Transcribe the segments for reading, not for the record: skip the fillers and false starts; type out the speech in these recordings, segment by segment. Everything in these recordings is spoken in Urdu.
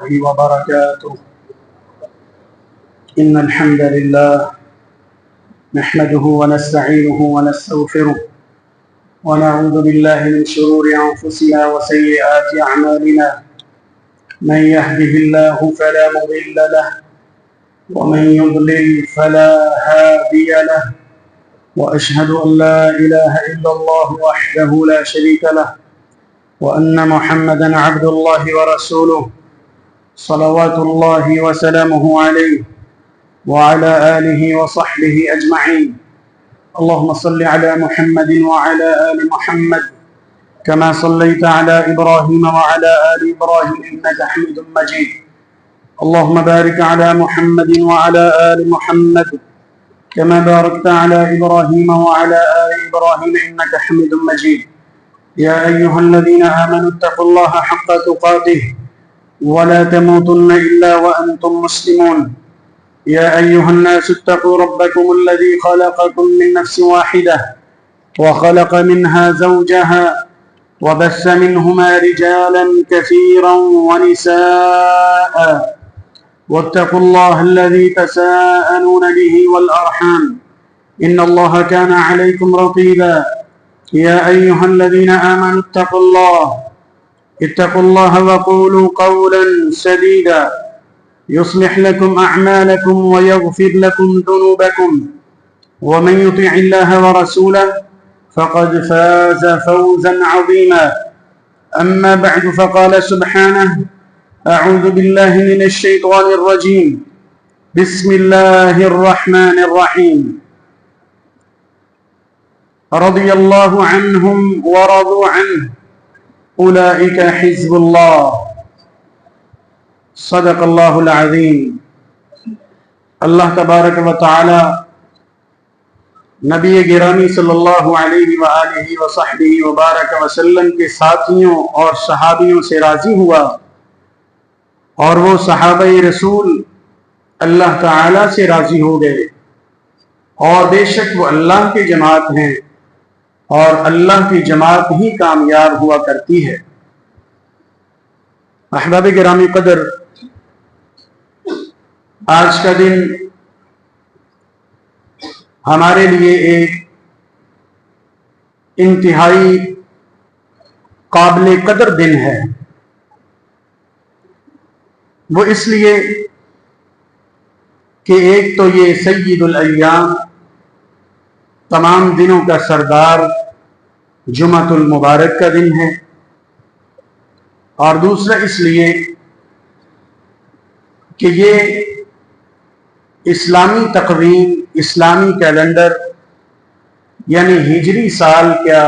الله وبركاته. إن الحمد لله نحمده ونستعينه ونستغفره ونعوذ بالله من شرور أنفسنا وسيئات أعمالنا. من يهده الله فلا مضل له ومن يضلل فلا هادي له، وأشهد أن لا إله إلا الله وحده لا شريك له، وأن محمدا عبد الله ورسوله صلوات الله وسلامه عليه وعلى آله وصحبه أجمعين. اللهم صل على محمد وعلى آل محمد كما صليت على إبراهيم وعلى آل إبراهيم إنك حميد مجيد. اللهم بارك على محمد وعلى آل محمد كما باركت على إبراهيم وعلى آل إبراهيم إنك حميد مجيد. يا أيها الذين آمنوا اتقوا الله حق تقاته ولا تموتن إلا وأنتم مسلمون. يا أيها الناس اتقوا ربكم الذي خلقكم من نفس واحدة وخلق منها زوجها وبث منهما رجالا كثيرا ونساء، واتقوا الله الذي تساءلون به والأرحام إن الله كان عليكم رقيبا. يا أيها الذين آمنوا اتقوا الله وقولوا قولا سديدا يصلح لكم أعمالكم ويغفر لكم ذنوبكم، ومن يطع الله ورسوله فقد فاز فوزا عظيما. أما بعد، فقال سبحانه: أعوذ بالله من الشيطان الرجيم، بسم الله الرحمن الرحيم. رضي الله عنهم ورضوا عنه أولئك حزب الله. صدق اللہ العظیم. اللہ تبارک و تعالی نبی گرامی صلی اللہ علیہ وآلہ وصحبہ وبارک وسلم کے ساتھیوں اور صحابیوں سے راضی ہوا، اور وہ صحابہ رسول اللہ تعالی سے راضی ہو گئے، اور بے شک وہ اللہ کی جماعت ہیں، اور اللہ کی جماعت ہی کامیاب ہوا کرتی ہے. احباب گرامی قدر، آج کا دن ہمارے لیے ایک انتہائی قابل قدر دن ہے. وہ اس لیے کہ ایک تو یہ سید الایام، تمام دنوں کا سردار، جمعۃ المبارک کا دن ہے، اور دوسرا اس لیے کہ یہ اسلامی تقویم، اسلامی کیلنڈر یعنی ہجری سال کا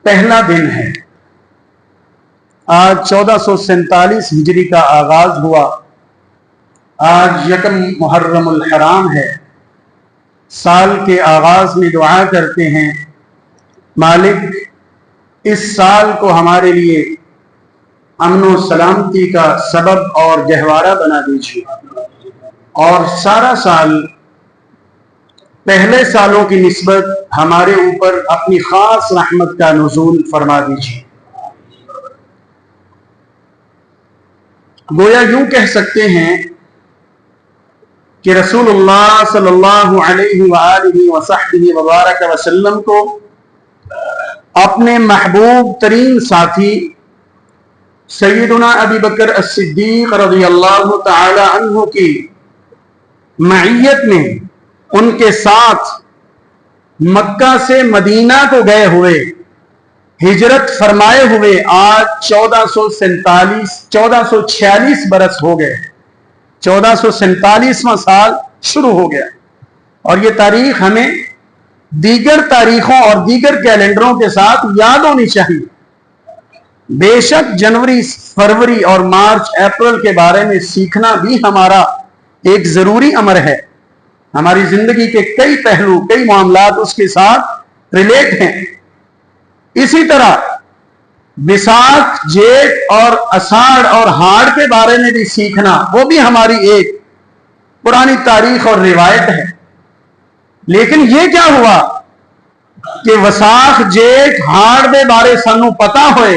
پہلا دن ہے. آج 1447 ہجری کا آغاز ہوا. آج یکم محرم الحرام ہے. سال کے آغاز میں دعا کرتے ہیں، مالک اس سال کو ہمارے لیے امن و سلامتی کا سبب اور گہوارہ بنا دیجیے، اور سارا سال پہلے سالوں کی نسبت ہمارے اوپر اپنی خاص رحمت کا نزول فرما دیجیے. گویا یوں کہہ سکتے ہیں کہ رسول اللہ صلی اللہ علیہ وآلہ وصحبہ وبارک وسلم کو اپنے محبوب ترین ساتھی سیدنا ابی بکر الصدیق رضی اللہ تعالی عنہ کی معیت میں، ان کے ساتھ مکہ سے مدینہ کو گئے ہوئے، ہجرت فرمائے ہوئے آج 1446 برس ہو گئے. 1447واں سال شروع ہو گیا، اور یہ تاریخ ہمیں دیگر تاریخوں اور دیگر کیلنڈروں کے ساتھ یاد ہونی چاہیے. بے شک جنوری، فروری اور مارچ، اپریل کے بارے میں سیکھنا بھی ہمارا ایک ضروری امر ہے. ہماری زندگی کے کئی پہلو، کئی معاملات اس کے ساتھ ریلیٹ ہیں. اسی طرح بیساکھ، جیٹھ اور اساڑھ اور ہاڑ کے بارے میں بھی سیکھنا، وہ بھی ہماری ایک پرانی تاریخ اور روایت ہے. لیکن یہ کیا ہوا کہ وساخ، جیٹھ، ہاڑ دے بارے سانو پتا ہوئے،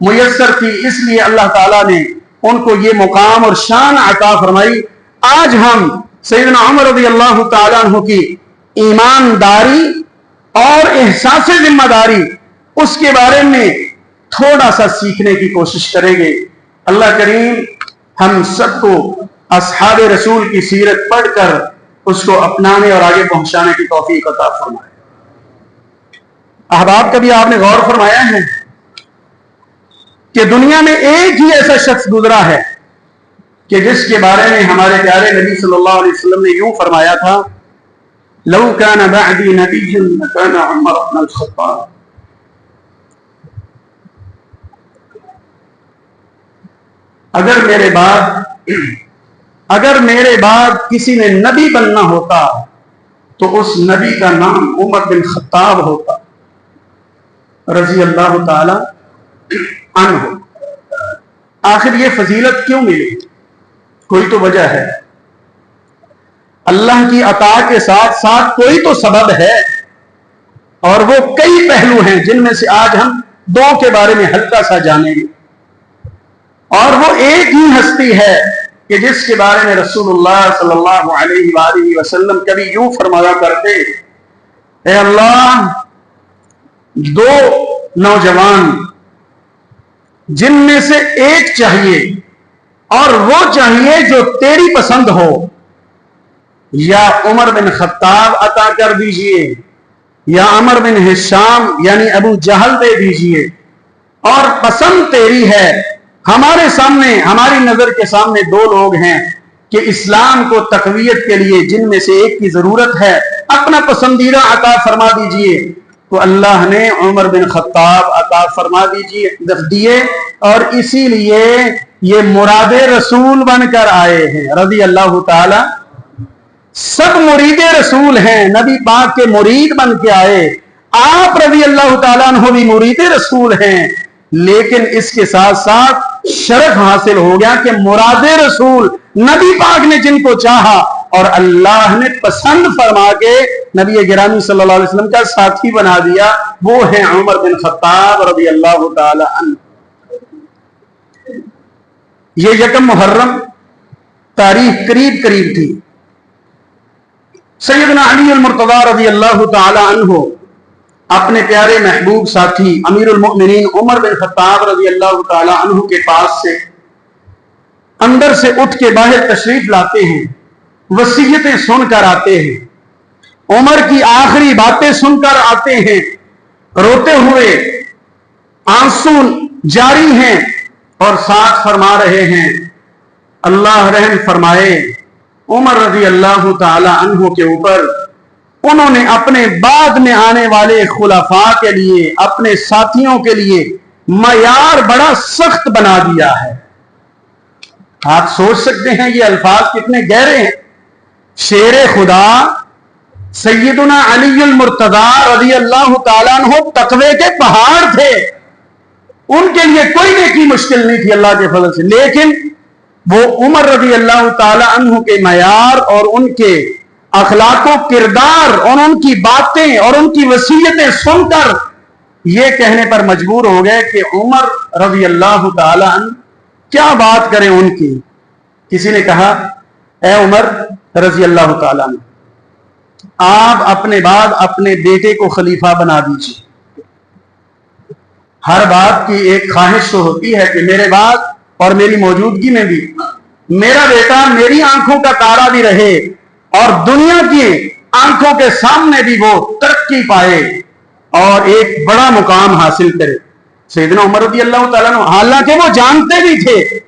میسر تھی، اس لیے اللہ تعالیٰ نے ان کو یہ مقام اور شان عطا فرمائی۔ آج ہم سیدنا عمر رضی اللہ تعالیٰ عنہ کی ایمانداری اور احساس ذمہ داری اس کے بارے میں تھوڑا سا سیکھنے کی کوشش کریں گے۔ اللہ کریم ہم سب کو اصحاب رسول کی سیرت پڑھ کر اس کو اپنانے اور آگے پہنچانے کی توفیق عطا فرمائے۔ احباب، کبھی آپ نے غور فرمایا ہے کہ دنیا میں ایک ہی ایسا شخص گزرا ہے کہ جس کے بارے میں ہمارے پیارے نبی صلی اللہ علیہ وسلم نے یوں فرمایا تھا، لو کان بعدی نبی لکان عمر بن الخطاب۔ اگر میرے بعد کسی نے نبی بننا ہوتا تو اس نبی کا نام عمر بن خطاب ہوتا رضی اللہ تعالی عنہ۔ آخر یہ فضیلت کیوں ملی؟ کوئی تو وجہ ہے، اللہ کی عطا کے ساتھ ساتھ کوئی تو سبب ہے، اور وہ کئی پہلو ہیں جن میں سے آج ہم دو کے بارے میں ہلکا سا جانیں گے۔ اور وہ ایک ہی ہستی ہے کہ جس کے بارے میں رسول اللہ صلی اللہ علیہ وآلہ وسلم کبھی یوں فرمایا کرتے، اے اللہ، دو نوجوان جن میں سے ایک چاہیے، اور وہ چاہیے جو تیری پسند ہو، یا عمر بن خطاب عطا کر دیجئے یا عمر بن ہشام یعنی ابو جہل دے دیجئے، اور پسند تیری ہے۔ ہمارے سامنے، ہماری نظر کے سامنے دو لوگ ہیں کہ اسلام کو تقویت کے لیے جن میں سے ایک کی ضرورت ہے، اپنا پسندیدہ عطا فرما دیجئے۔ تو اللہ نے عمر بن خطاب عطا فرما دیے، اور اسی لیے یہ مراد رسول بن کر آئے ہیں رضی اللہ تعالی۔ سب مرید رسول ہیں، نبی پاک کے مرید بن کے آئے، آپ رضی اللہ تعالیٰ عنہ بھی مرید رسول ہیں، لیکن اس کے ساتھ ساتھ شرف حاصل ہو گیا کہ مراد رسول نبی پاک نے جن کو چاہا اور اللہ نے پسند فرما کے نبی گرامی صلی اللہ علیہ وسلم کا ساتھی بنا دیا، وہ ہیں عمر بن خطاب رضی اللہ تعالی عنہ۔ یہ یکم محرم تاریخ قریب تھی، سیدنا علی المرتضی رضی اللہ تعالی عنہ اپنے پیارے محبوب ساتھی امیر المؤمنین عمر بن خطاب رضی اللہ تعالی عنہ کے پاس سے اندر سے اٹھ کے باہر تشریف لاتے ہیں، وصیتیں سن کر آتے ہیں، عمر کی آخری باتیں سن کر آتے ہیں، روتے ہوئے آنسو جاری ہیں، اور ساتھ فرما رہے ہیں، اللہ رحم فرمائے عمر رضی اللہ تعالی عنہ کے اوپر، انہوں نے اپنے بعد میں آنے والے خلفاء کے لیے، اپنے ساتھیوں کے لیے معیار بڑا سخت بنا دیا ہے۔ آپ سوچ سکتے ہیں یہ الفاظ کتنے گہرے ہیں۔ شیر خدا سیدنا علی المرتضی رضی اللہ تعالیٰ عنہ تقوی کے پہاڑ تھے، ان کے لیے کوئی نیکی مشکل نہیں تھی اللہ کے فضل سے، لیکن وہ عمر رضی اللہ تعالی عنہ کے معیار اور ان کے اخلاق و کردار اور ان کی باتیں اور ان کی وصیتیں سن کر یہ کہنے پر مجبور ہو گئے کہ عمر رضی اللہ تعالی عنہ کیا بات کریں ان کی۔ کسی نے کہا، اے عمر رضی اللہ تعالی عنہ، آپ اپنے بعد اپنے بیٹے کو خلیفہ بنا دیجیے۔ ہر بات کی ایک خواہش تو ہوتی ہے کہ میرے بعد اور میری موجودگی میں بھی میرا بیٹا میری آنکھوں کا تارا بھی رہے اور دنیا کی آنکھوں کے سامنے بھی وہ ترقی پائے اور ایک بڑا مقام حاصل کرے۔ سیدنا عمر رضی اللہ تعالیٰ عنہ حالانکہ وہ جانتے بھی تھے،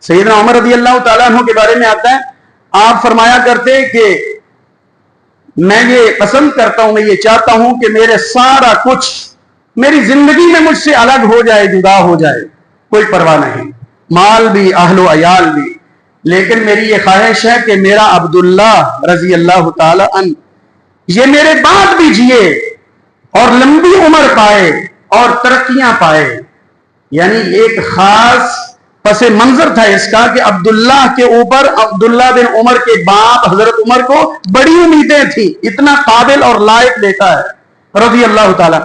سیدنا عمر رضی اللہ تعالیٰ عنہ کے بارے میں آتا ہے، آپ فرمایا کرتے کہ میں یہ پسند کرتا ہوں، میں یہ چاہتا ہوں کہ میرے سارا کچھ میری زندگی میں مجھ سے الگ ہو جائے، جدا ہو جائے، کوئی پرواہ نہیں، مال بھی اہل و عیال بھی، لیکن میری یہ خواہش ہے کہ میرا عبداللہ رضی اللہ تعالی عنہ یہ میرے بعد بھی جیے اور لمبی عمر پائے اور ترقیاں پائے۔ یعنی ایک خاص پس منظر تھا اس کا کہ عبداللہ کے اوپر عبداللہ بن عمر کے باپ حضرت عمر کو بڑی امیدیں تھیں، اتنا قابل اور لائق بیٹا ہے رضی اللہ تعالی۔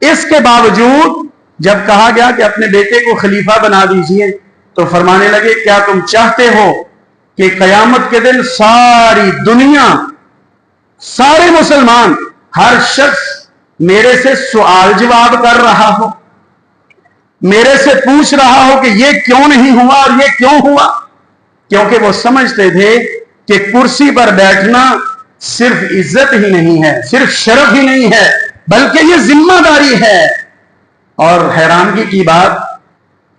اس کے باوجود جب کہا گیا کہ اپنے بیٹے کو خلیفہ بنا دیجئے تو فرمانے لگے کیا تم چاہتے ہو کہ قیامت کے دن ساری دنیا، سارے مسلمان، ہر شخص میرے سے سوال جواب کر رہا ہو، میرے سے پوچھ رہا ہو کہ یہ کیوں نہیں ہوا اور یہ کیوں ہوا؟ کیونکہ وہ سمجھتے تھے کہ کرسی پر بیٹھنا صرف عزت ہی نہیں ہے، صرف شرف ہی نہیں ہے، بلکہ یہ ذمہ داری ہے۔ اور حیرانگی کی بات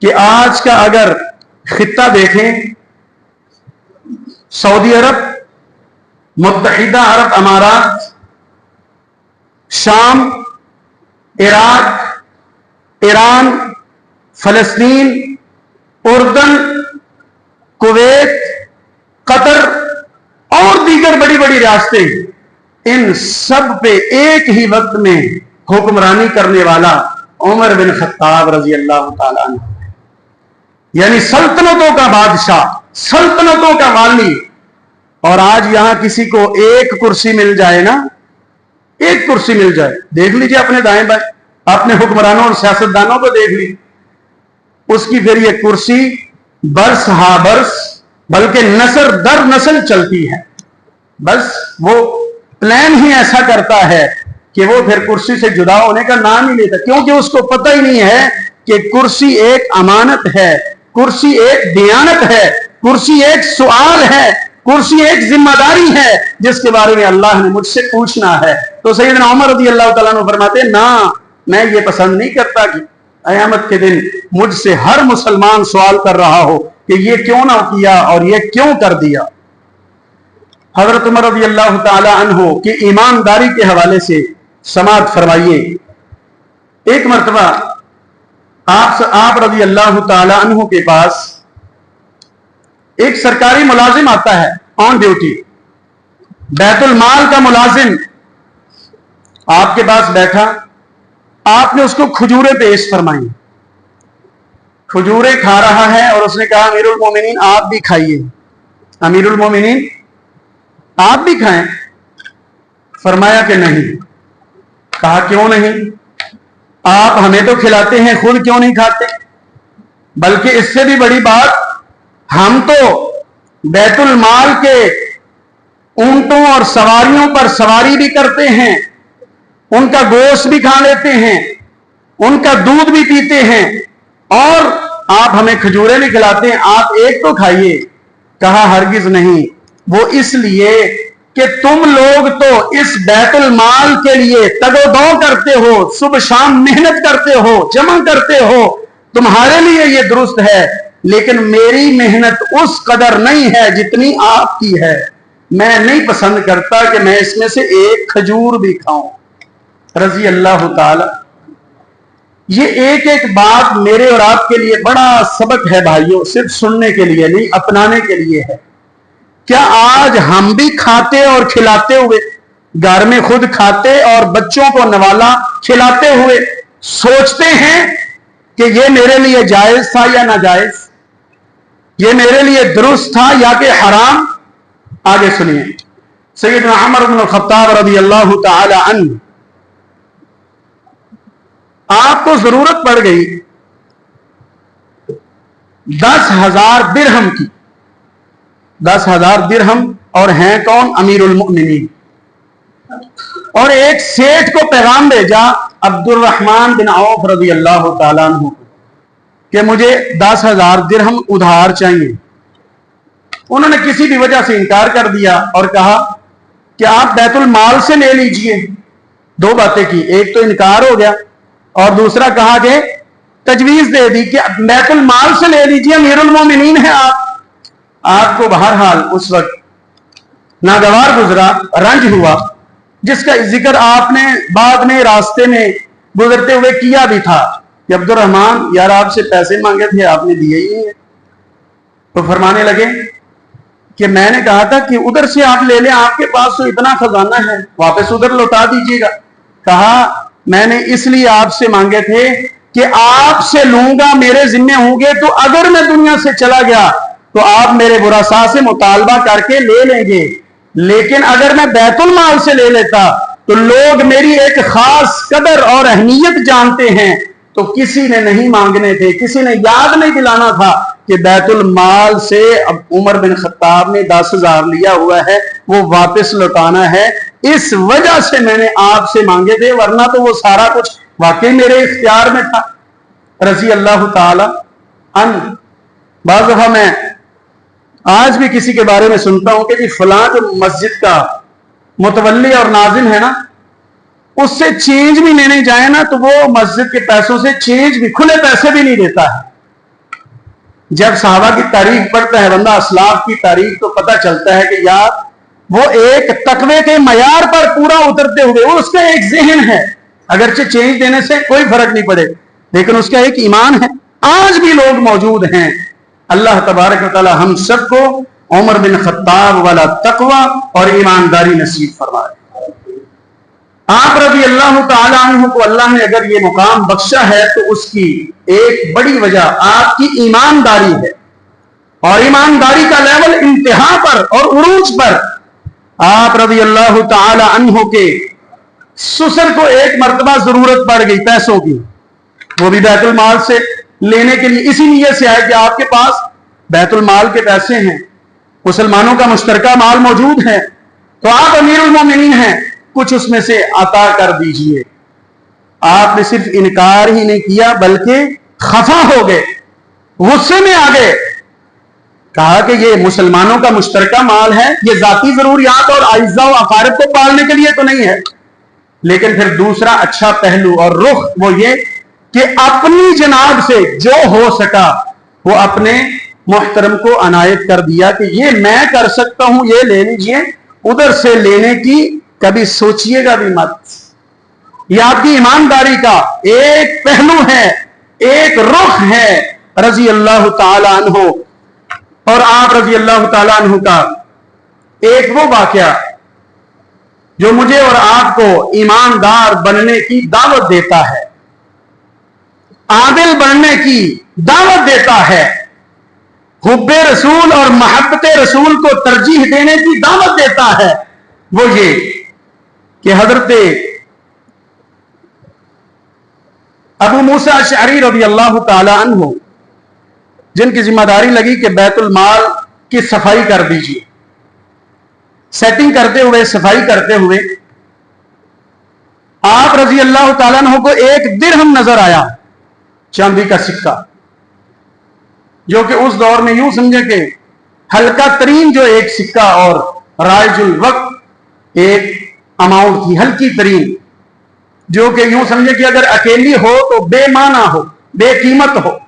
کہ آج کا اگر خطہ دیکھیں، سعودی عرب، متحدہ عرب امارات، شام، عراق، ایران، فلسطین، اردن، کویت، قطر اور دیگر بڑی بڑی ریاستیں، ان سب پہ ایک ہی وقت میں حکمرانی کرنے والا عمر بن خطاب رضی اللہ تعالیٰ عنہ، یعنی سلطنتوں کا بادشاہ، سلطنتوں کا والی۔ اور آج یہاں کسی کو ایک کرسی مل جائے نا، ایک کرسی مل جائے، دیکھ لیجئے اپنے دائیں بائیں، اپنے حکمرانوں اور سیاستدانوں کو دیکھ لیجئے، اس کی پھر یہ کرسی برس ہا برس بلکہ نسل در نسل چلتی ہے۔ بس وہ پلان ہی ایسا کرتا ہے کہ وہ پھر کرسی سے جدا ہونے کا نام ہی لیتا، کیونکہ اس کو پتہ ہی نہیں ہے کہ کرسی ایک امانت ہے، کرسی ایک دیانت ہے، کرسی ایک سوال ہے، کرسی ایک ذمہ داری ہے جس کے بارے میں اللہ نے مجھ سے پوچھنا ہے۔ تو سیدنا عمر رضی اللہ تعالیٰ عنہ فرماتے ہیں، نہ، میں یہ پسند نہیں کرتا کہ قیامت کے دن مجھ سے ہر مسلمان سوال کر رہا ہو کہ یہ کیوں نہ کیا اور یہ کیوں کر دیا۔ حضرت عمر رضی اللہ تعالی عنہ کی ایمانداری کے حوالے سے سماعت فرمائیے۔ ایک مرتبہ آپ رضی اللہ تعالی عنہ کے پاس ایک سرکاری ملازم آتا ہے، آن ڈیوٹی، بیت المال کا ملازم آپ کے پاس بیٹھا، آپ نے اس کو کھجوریں پیش فرمائیں، کھجوریں کھا رہا ہے اور اس نے کہا امیر المومنین آپ بھی کھائیے، امیر المومنین آپ بھی کھائیں۔ فرمایا کہ نہیں۔ کہا کیوں نہیں؟ آپ ہمیں تو کھلاتے ہیں، خود کیوں نہیں کھاتے؟ بلکہ اس سے بھی بڑی بات، ہم تو بیت المال کے اونٹوں اور سواریوں پر سواری بھی کرتے ہیں، ان کا گوشت بھی کھا لیتے ہیں، ان کا دودھ بھی پیتے ہیں، اور آپ ہمیں کھجوریں بھی کھلاتے ہیں، آپ ایک تو کھائیے۔ کہا ہرگز نہیں، وہ اس لیے کہ تم لوگ تو اس بیت المال کے لیے تگ و دو کرتے ہو، صبح شام محنت کرتے ہو، جمع کرتے ہو، تمہارے لیے یہ درست ہے، لیکن میری محنت اس قدر نہیں ہے جتنی آپ کی ہے۔ میں نہیں پسند کرتا کہ میں اس میں سے ایک کھجور بھی کھاؤں۔ رضی اللہ تعالی۔ یہ ایک ایک بات میرے اور آپ کے لیے بڑا سبق ہے بھائیوں، صرف سننے کے لیے نہیں، اپنانے کے لیے ہے۔ کیا آج ہم بھی کھاتے اور کھلاتے ہوئے، گھر میں خود کھاتے اور بچوں کو نوالا کھلاتے ہوئے سوچتے ہیں کہ یہ میرے لیے جائز تھا یا ناجائز، یہ میرے لیے درست تھا یا کہ حرام؟ آگے سنیے۔ سیدنا عمر بن الخطاب رضی اللہ تعالی عنہ، آپ کو ضرورت پڑ گئی 10,000 درہم کی، 10,000 درہم، اور ہیں کون؟ امیر المؤمنین۔ اور ایک سیٹھ کو پیغام بھیجا عبد الرحمن بن عوف رضی اللہ تعالیٰ عنہ کہ مجھے 10,000 درہم ادھار چاہیے۔ انہوں نے کسی بھی وجہ سے انکار کر دیا اور کہا کہ آپ بیت المال سے لے لیجئے۔ دو باتیں کی، ایک تو انکار ہو گیا اور دوسرا کہا کہ تجویز دے دی کہ بیت المال سے لے لیجئے، امیر المومنین ہیں آپ کو بہرحال اس وقت ناگوار گزرا، رنج ہوا، جس کا ذکر آپ نے بعد میں راستے میں گزرتے ہوئے کیا بھی تھا کہ عبد الرحمن یار آپ سے پیسے مانگے تھے، آپ نے دیے ہی نہیں۔ تو فرمانے لگے کہ میں نے کہا تھا کہ ادھر سے آپ لے لیں، آپ کے پاس تو اتنا خزانہ ہے، واپس ادھر لوٹا دیجیے گا۔ کہا میں نے اس لیے آپ سے مانگے تھے کہ آپ سے لوں گا، میرے ذمے ہوں گے، تو اگر میں دنیا سے چلا گیا تو آپ میرے ورثاء سے مطالبہ کر کے لے لیں گے، لیکن اگر میں بیت المال سے لے لیتا تو لوگ میری ایک خاص قدر اور اہمیت جانتے ہیں، تو کسی نے نہیں مانگنے تھے، کسی نے یاد نہیں دلانا تھا کہ بیت المال سے اب عمر بن خطاب نے 10,000 لیا ہوا ہے، وہ واپس لوٹانا ہے، اس وجہ سے میں نے آپ سے مانگے تھے، ورنہ تو وہ سارا کچھ واقعی میرے اختیار میں تھا رضی اللہ تعالی عنہ۔ بعض دفعہ میں آج بھی کسی کے بارے میں سنتا ہوں کہ جی فلاں جو مسجد کا متولی اور ناظم ہے نا، اس سے چینج بھی لینے جائیں نا تو وہ مسجد کے پیسوں سے چینج بھی، کھلے پیسے بھی نہیں دیتا ہے۔ جب صحابہ کی تاریخ پڑھتا ہے بندہ، اسلاف کی تاریخ، تو پتہ چلتا ہے کہ یار وہ ایک تقوی کے معیار پر پورا اترتے ہوئے، وہ اس کا ایک ذہن ہے، اگرچہ چینج دینے سے کوئی فرق نہیں پڑے لیکن اس کا ایک ایمان ہے۔ آج بھی لوگ موجود ہیں۔ اللہ تبارک و تعالی ہم سب کو عمر بن خطاب والا تقوی اور ایمانداری نصیب فرمائے۔ آپ رضی اللہ تعالی عنہ کو اللہ نے اگر یہ مقام بخشا ہے تو اس کی ایک بڑی وجہ آپ کی ایمانداری ہے، اور ایمانداری کا لیول انتہا پر اور عروج پر۔ آپ رضی اللہ تعالی عنہ کے سسر کو ایک مرتبہ ضرورت پڑ گئی پیسوں کی، وہ بھی بیت المال سے لینے کے لیے اسی نیت سے آئے کہ آپ کے پاس بیت المال کے پیسے ہیں، مسلمانوں کا مشترکہ مال موجود ہے، تو آپ امیر المومنین ہیں، کچھ اس میں سے عطا کر دیجئے۔ آپ نے صرف انکار ہی نہیں کیا بلکہ خفا ہو گئے، غصے میں آ گئے، کہا کہ یہ مسلمانوں کا مشترکہ مال ہے، یہ ذاتی ضروریات اور اعزاء و اقارب کو پالنے کے لیے تو نہیں ہے۔ لیکن پھر دوسرا اچھا پہلو اور رخ وہ یہ کہ اپنی جناب سے جو ہو سکا وہ اپنے محترم کو عنایت کر دیا کہ یہ میں کر سکتا ہوں، یہ لے لیجئے، ادھر سے لینے کی کبھی سوچئے گا بھی مت۔ یہ آپ کی ایمانداری کا ایک پہلو ہے، ایک رخ ہے رضی اللہ تعالی عنہ۔ اور آپ رضی اللہ تعالی عنہ کا ایک وہ واقعہ جو مجھے اور آپ کو ایماندار بننے کی دعوت دیتا ہے، عادل بننے کی دعوت دیتا ہے، حب رسول اور محبت رسول کو ترجیح دینے کی دعوت دیتا ہے، وہ یہ کہ حضرت ابو موسیٰ اشعری رضی اللہ تعالی عنہ جن کی ذمہ داری لگی کہ بیت المال کی صفائی کر دیجیے، سیٹنگ کرتے ہوئے، صفائی کرتے ہوئے آپ رضی اللہ تعالیٰ عنہ کو ایک درہم نظر آیا، چاندی کا سکہ، جو کہ اس دور میں یوں سمجھے کہ ہلکا ترین جو ایک سکہ اور رائج الوقت ایک اماؤنٹ تھی، ہلکی ترین، جو کہ یوں سمجھے کہ اگر اکیلی ہو تو بے معنی ہو، بے قیمت ہو۔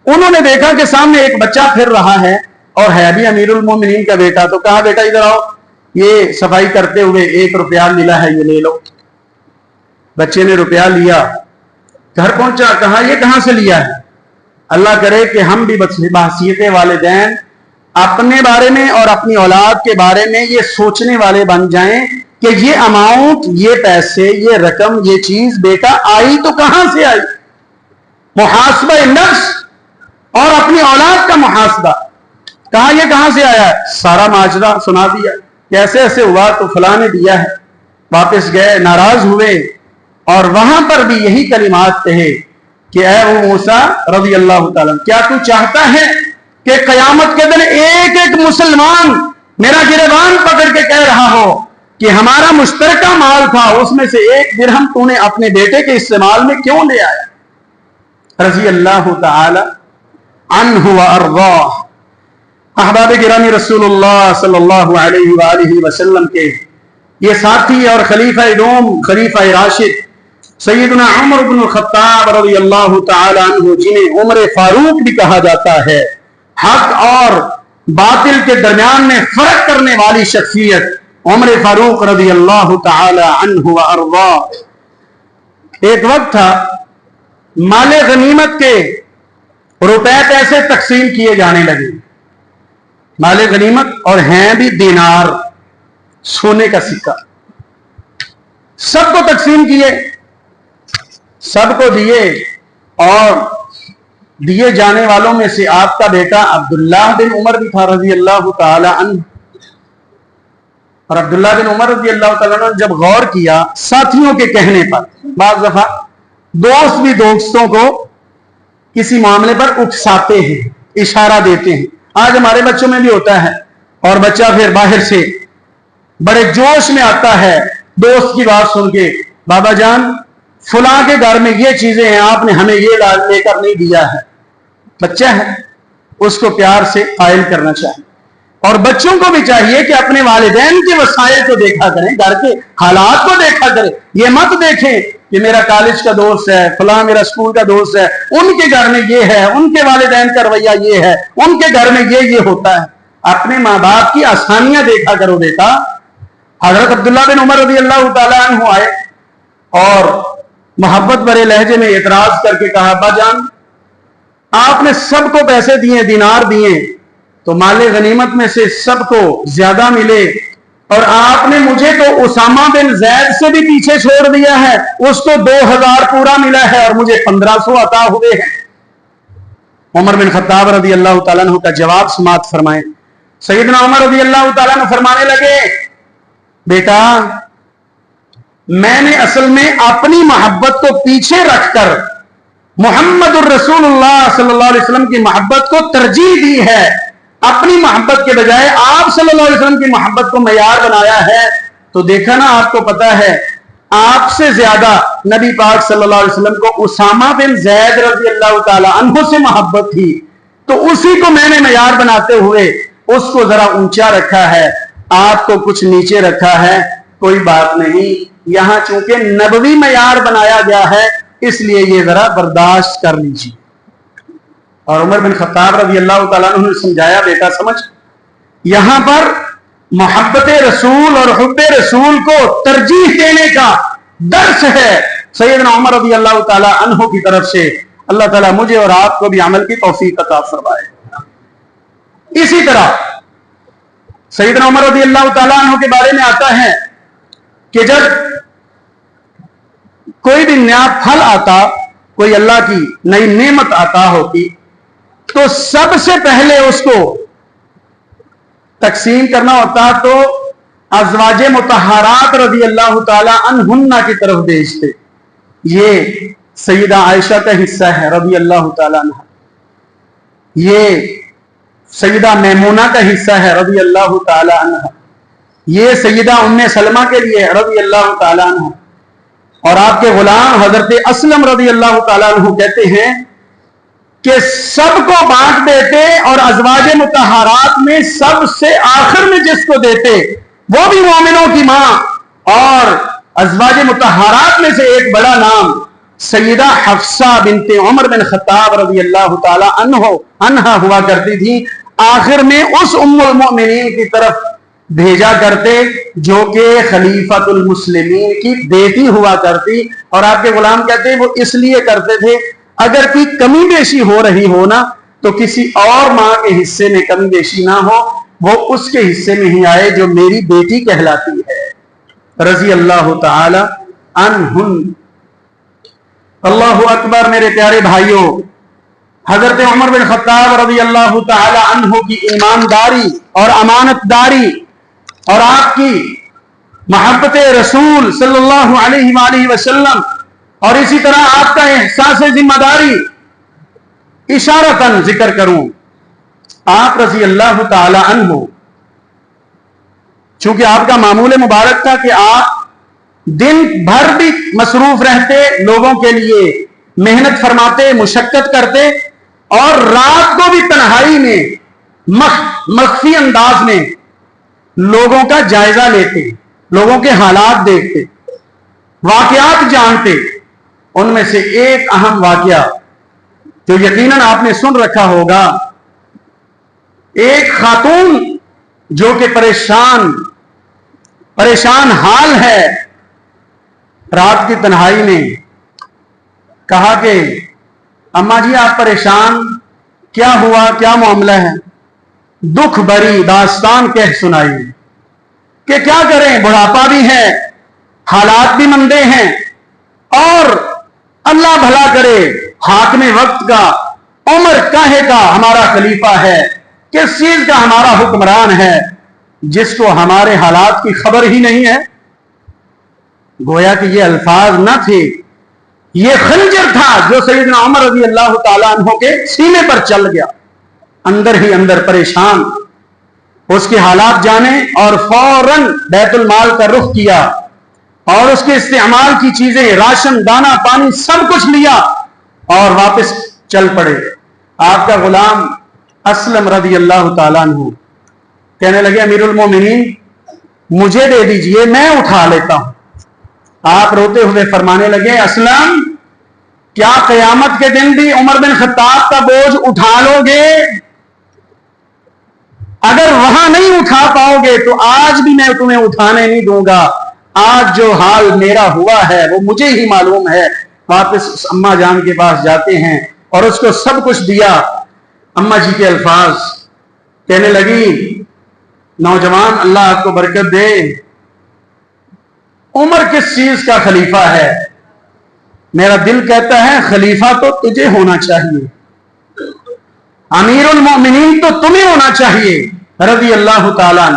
انہوں نے دیکھا کہ سامنے ایک بچہ پھر رہا ہے اور ہے بھی امیر المومنین کا بیٹا، تو کہا بیٹا ادھر آؤ، یہ صفائی کرتے ہوئے 1 روپیہ ملا ہے، یہ لے لو۔ بچے نے روپیہ لیا، گھر پہنچا، کہا یہ کہاں سے لیا ہے؟ اللہ کرے کہ ہم بھی بحیثیت والدین اپنے بارے میں اور اپنی اولاد کے بارے میں یہ سوچنے والے بن جائیں کہ یہ اماؤنٹ، یہ پیسے، یہ رقم، یہ چیز بیٹا آئی تو کہاں سے آئی؟ محاسبہ نفس اور اپنی اولاد کا محاسبہ۔ کہا یہ کہاں سے آیا ہے؟ سارا ماجرا سنا دیا، کیسے ایسے ہوا تو فلاں نے دیا ہے۔ واپس گئے، ناراض ہوئے، اور وہاں پر بھی یہی کلمات کہے کہ اے ابو موسیٰ رضی اللہ تعالیٰ، کیا تو چاہتا ہے کہ قیامت کے دن ایک ایک مسلمان میرا گریبان پکڑ کے کہہ رہا ہو کہ ہمارا مشترکہ مال تھا، اس میں سے 1 درہم تو نے اپنے بیٹے کے استعمال میں کیوں لے آیا؟ رضی اللہ تعالی عنہ وارضاہ۔ احباب گرامی، رسول اللہ صلی اللہ علیہ وآلہ وسلم کے یہ ساتھی اور خلیفہ دوم، خلیفہ راشد سیدنا عمر بن الخطاب رضی اللہ تعالی عنہ، جنہیں عمر فاروق بھی کہا جاتا ہے، حق اور باطل کے درمیان میں فرق کرنے والی شخصیت عمر فاروق رضی اللہ تعالی عنہ وارضاہ۔ ایک وقت تھا مال غنیمت کے روپے پیسے تقسیم کیے جانے لگے، مال غنیمت، اور ہیں بھی دینار، سونے کا سکہ، سب کو تقسیم کیے، سب کو دیے، اور دیے جانے والوں میں سے آپ کا بیٹا عبداللہ بن عمر بھی تھا رضی اللہ تعالی عنہ۔ اور عبداللہ بن عمر رضی اللہ تعالی عنہ جب غور کیا ساتھیوں کے کہنے پر، بعض دفعہ دوست بھی دوستوں کو کسی معاملے پر اکساتے ہیں، اشارہ دیتے ہیں. آج ہمارے بچوں میں بھی ہوتا ہے، اور بچہ پھر باہر سے بڑے جوش میں آتا ہے دوست کی بات سن کے، بابا جان فلاں کے گھر میں یہ چیزیں ہیں، آپ نے ہمیں یہ لے کر نہیں دیا ہے. بچہ ہے، اس کو پیار سے قائل کرنا چاہیے. اور بچوں کو بھی چاہیے کہ اپنے والدین کے وسائل کو دیکھا کریں، گھر کے حالات کو دیکھا کریں. یہ مت دیکھیں کہ میرا کالج کا دوست ہے، فلاں میرا اسکول کا دوست ہے، ان کے گھر میں یہ ہے، ان کے والدین کا رویہ یہ ہے، ان کے گھر میں یہ ہوتا ہے. اپنے ماں باپ کی آسانیاں دیکھا کرو بیٹا. حضرت عبداللہ بن عمر رضی اللہ تعالیٰ عنہ آئے اور محبت بھرے لہجے میں اعتراض کر کے کہا، ابا جان آپ نے سب کو پیسے دیے، دینار دیے، تو مال غنیمت میں سے سب کو زیادہ ملے، اور آپ نے مجھے تو اسامہ بن زید سے بھی پیچھے چھوڑ دیا ہے، اس کو 2000 پورا ملا ہے اور مجھے 1500 عطا ہوئے ہیں. عمر بن خطاب رضی اللہ تعالیٰ عنہ کا جواب سماعت فرمائیں. سیدنا عمر رضی اللہ تعالیٰ عنہ فرمانے لگے، بیٹا میں نے اصل میں اپنی محبت کو پیچھے رکھ کر محمد الرسول اللہ صلی اللہ علیہ وسلم کی محبت کو ترجیح دی ہے. اپنی محبت کے بجائے آپ صلی اللہ علیہ وسلم کی محبت کو معیار بنایا ہے. تو دیکھا نا، آپ کو پتا ہے آپ سے زیادہ نبی پاک صلی اللہ علیہ وسلم کو اسامہ بن زید رضی اللہ تعالی عنہ سے محبت تھی، تو اسی کو میں نے معیار بناتے ہوئے اس کو ذرا اونچا رکھا ہے، آپ کو کچھ نیچے رکھا ہے. کوئی بات نہیں، یہاں چونکہ نبوی معیار بنایا گیا ہے اس لیے یہ ذرا برداشت کر لیجیے. اور عمر بن خطاب رضی اللہ تعالیٰ عنہ نے سمجھایا، بیٹا سمجھ، یہاں پر محبت رسول اور حب رسول کو ترجیح دینے کا درس ہے سیدنا عمر رضی اللہ تعالیٰ عنہ کی طرف سے. اللہ تعالیٰ مجھے اور آپ کو بھی عمل کی توفیق عطا فرمائے. اسی طرح سیدنا عمر رضی اللہ تعالیٰ عنہ کے بارے میں آتا ہے کہ جب کوئی بھی نیا پھل آتا، کوئی اللہ کی نئی نعمت عطا ہوتی، تو سب سے پہلے اس کو تقسیم کرنا ہوتا تو ازواج مطہرات رضی اللہ تعالی عنہن کی طرف بھیجتے. یہ سیدہ عائشہ کا حصہ ہے رضی اللہ تعالی عنہ، یہ سیدہ میمونہ کا حصہ ہے رضی اللہ تعالی عنہ، یہ سیدہ ام سلمہ کے لیے رضی اللہ تعالی عنہ. اور آپ کے غلام حضرت اسلم رضی اللہ تعالیٰ عنہ کہتے ہیں کہ سب کو بانٹ دیتے، اور ازواج مطہرات میں سب سے آخر میں جس کو دیتے وہ بھی مومنوں کی ماں. اور ازواج مطہرات میں سے ایک بڑا نام سیدہ حفصہ بنت عمر بن خطاب رضی اللہ تعالیٰ عنہ ہوا کرتی تھی. آخر میں اس ام المؤمنین کی طرف بھیجا کرتے جو کہ خلیفۃ المسلمین کی بیٹی ہوا کرتی. اور آپ کے غلام کہتے ہیں وہ اس لیے کرتے تھے اگر کوئی کمی بیشی ہو رہی ہو نا تو کسی اور ماں کے حصے میں کمی بیشی نہ ہو، وہ اس کے حصے میں ہی آئے جو میری بیٹی کہلاتی ہے رضی اللہ تعالی عنہن. اللہ اکبر. میرے پیارے بھائیوں، حضرت عمر بن خطاب رضی اللہ تعالی عنہ کی ایمانداری اور امانت داری اور آپ کی محبت رسول صلی اللہ علیہ وآلہ وسلم، اور اسی طرح آپ کا احساس ذمہ داری، اشارتاً ذکر کروں، آپ رضی اللہ تعالی عنہ چونکہ آپ کا معمول مبارک تھا کہ آپ دن بھر بھی مصروف رہتے، لوگوں کے لیے محنت فرماتے، مشقت کرتے، اور رات کو بھی تنہائی میں مخفی انداز میں لوگوں کا جائزہ لیتے، لوگوں کے حالات دیکھتے، واقعات جانتے. ان میں سے ایک اہم واقعہ جو یقیناً آپ نے سن رکھا ہوگا، ایک خاتون جو کہ پریشان حال ہے، رات کی تنہائی میں کہا کہ اماں جی آپ پریشان، کیا ہوا، کیا معاملہ ہے؟ دکھ بھری داستان کہہ سنائی کہ کیا کریں، بڑھاپا بھی ہے، حالات بھی مندے ہیں، اور اللہ بھلا کرے حاکم وقت کا، عمر کاہے کا ہمارا خلیفہ ہے، کس چیز کا ہمارا حکمران ہے جس کو ہمارے حالات کی خبر ہی نہیں ہے. گویا کہ یہ الفاظ نہ تھے، یہ خنجر تھا جو سیدنا عمر رضی اللہ تعالیٰ عنہ کے سینے پر چل گیا. اندر ہی اندر پریشان، اس کے حالات جانے اور فوراً بیت المال کا رخ کیا اور اس کے استعمال کی چیزیں، راشن، دانا، پانی سب کچھ لیا اور واپس چل پڑے. آپ کا غلام اسلم رضی اللہ تعالیٰ عنہ کہنے لگے امیر المومنین مجھے دے دیجئے، میں اٹھا لیتا ہوں. آپ روتے ہوئے فرمانے لگے اسلم کیا قیامت کے دن بھی عمر بن خطاب کا بوجھ اٹھا لو گے؟ اگر وہاں نہیں اٹھا پاؤ گے تو آج بھی میں تمہیں اٹھانے نہیں دوں گا. آج جو حال میرا ہوا ہے وہ مجھے ہی معلوم ہے. واپس اماں جان کے پاس جاتے ہیں اور اس کو سب کچھ دیا. اماں جی کے الفاظ کہنے لگی نوجوان اللہ آپ کو برکت دے، عمر کس چیز کا خلیفہ ہے؟ میرا دل کہتا ہے خلیفہ تو تجھے ہونا چاہیے، امیر المومنین تو تمہیں ہونا چاہیے رضی اللہ تعالیٰ.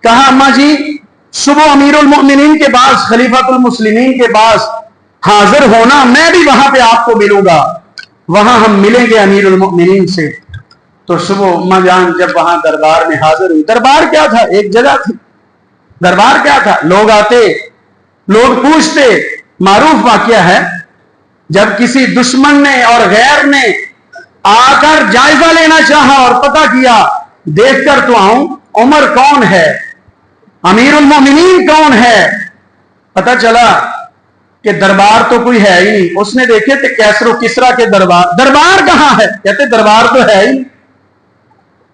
کہا اماں جی صبح امیر المومنین کے پاس، خلیفۃ المسلمین کے پاس حاضر ہونا، میں بھی وہاں پہ آپ کو ملوں گا، وہاں ہم ملیں گے امیر المومنین سے. تو صبح اماں جان جب وہاں دربار میں حاضر ہوئی، دربار کیا تھا؟ ایک جگہ تھی. دربار کیا تھا؟ لوگ آتے، لوگ پوچھتے. معروف واقعہ ہے جب کسی دشمن نے اور غیر نے آ کر جائزہ لینا چاہا اور پتہ کیا دیکھ کر تو آؤں عمر کون ہے، امیر المومنین کون ہے، پتہ چلا کہ دربار تو کوئی ہے ہی نہیں. اس نے دیکھے تھے کیسر و کسرا کے دربار، دربار کہاں ہے؟ کہتے دربار تو ہے ہی،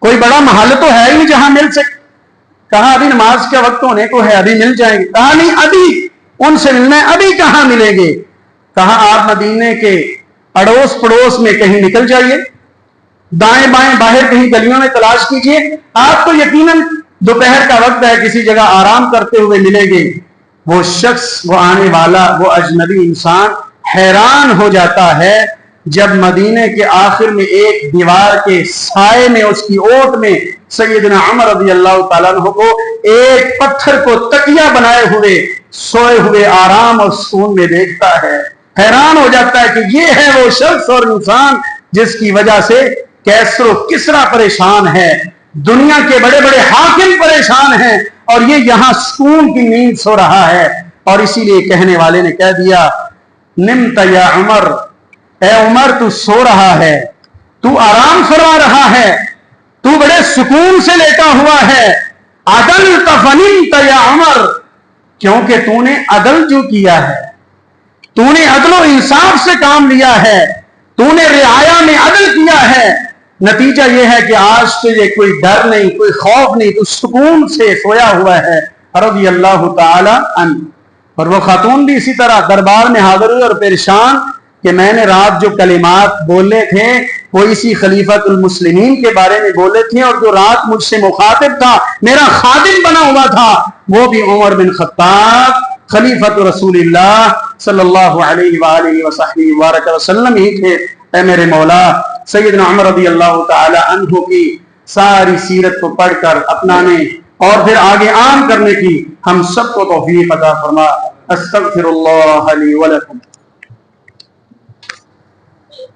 کوئی بڑا محل تو ہے ہی جہاں مل سکے. کہا ابھی نماز کا وقت ہونے کو ہے، ابھی مل جائیں گے. کہا نہیں ابھی ان سے ملنا ہے، ابھی کہاں ملیں گے. کہا آپ مدینے کے اڑوس پڑوس میں کہیں نکل جائیے، دائیں بائیں باہر کہیں گلیوں میں تلاش کیجئے، آپ تو یقیناً دوپہر کا وقت ہے کسی جگہ آرام کرتے ہوئے ملیں گے. وہ شخص، وہ آنے والا، وہ اجنبی انسان حیران ہو جاتا ہے جب مدینے کے آخر میں ایک دیوار کے سائے میں، اس کی اوٹ میں سیدنا عمر رضی اللہ تعالیٰ عنہ کو ایک پتھر کو تکیہ بنائے ہوئے سوئے ہوئے آرام اور سکون میں دیکھتا ہے. حیران ہو جاتا ہے کہ یہ ہے وہ شخص اور انسان جس کی وجہ سے کیسر و کسرا پریشان ہے، دنیا کے بڑے بڑے حاکم پریشان ہیں، اور یہ یہاں سکون کی نیند سو رہا ہے. اور اسی لیے کہنے والے نے کہہ دیا نمت یا عمر، اے عمر تو سو رہا ہے، تو آرام فرما رہا ہے، تو بڑے سکون سے لیٹا ہوا ہے. عدلت فنمت یا عمر، کیونکہ تو نے عدل جو کیا ہے، تو نے عدل و انصاف سے کام لیا ہے، تو نے رعایا میں عدل کیا ہے. نتیجہ یہ ہے کہ آج تجھے کوئی ڈر نہیں، کوئی خوف نہیں، تو سکون سے سویا ہوا ہے رضی اللہ تعالی عنہ. اور وہ خاتون بھی اسی طرح دربار میں حاضر ہوئی اور پریشان کہ میں نے رات جو کلمات بولے تھے وہ اسی خلیفۃ المسلمین کے بارے میں بولے تھے، اور جو رات مجھ سے مخاطب تھا، میرا خادم بنا ہوا تھا، وہ بھی عمر بن خطاب خلیفۃ رسول اللہ صلی اللہ علیہ وآلہ وصحبہ وبارک وسلم ہی تھے. اے میرے مولا، سیدنا عمر رضی اللہ تعالی عنہ کی ساری سیرت کو پڑھ کر اپنانے اور پھر آگے عام کرنے کی ہم سب کو توفیق عطا فرما. استغفر اللہ لی ولکم.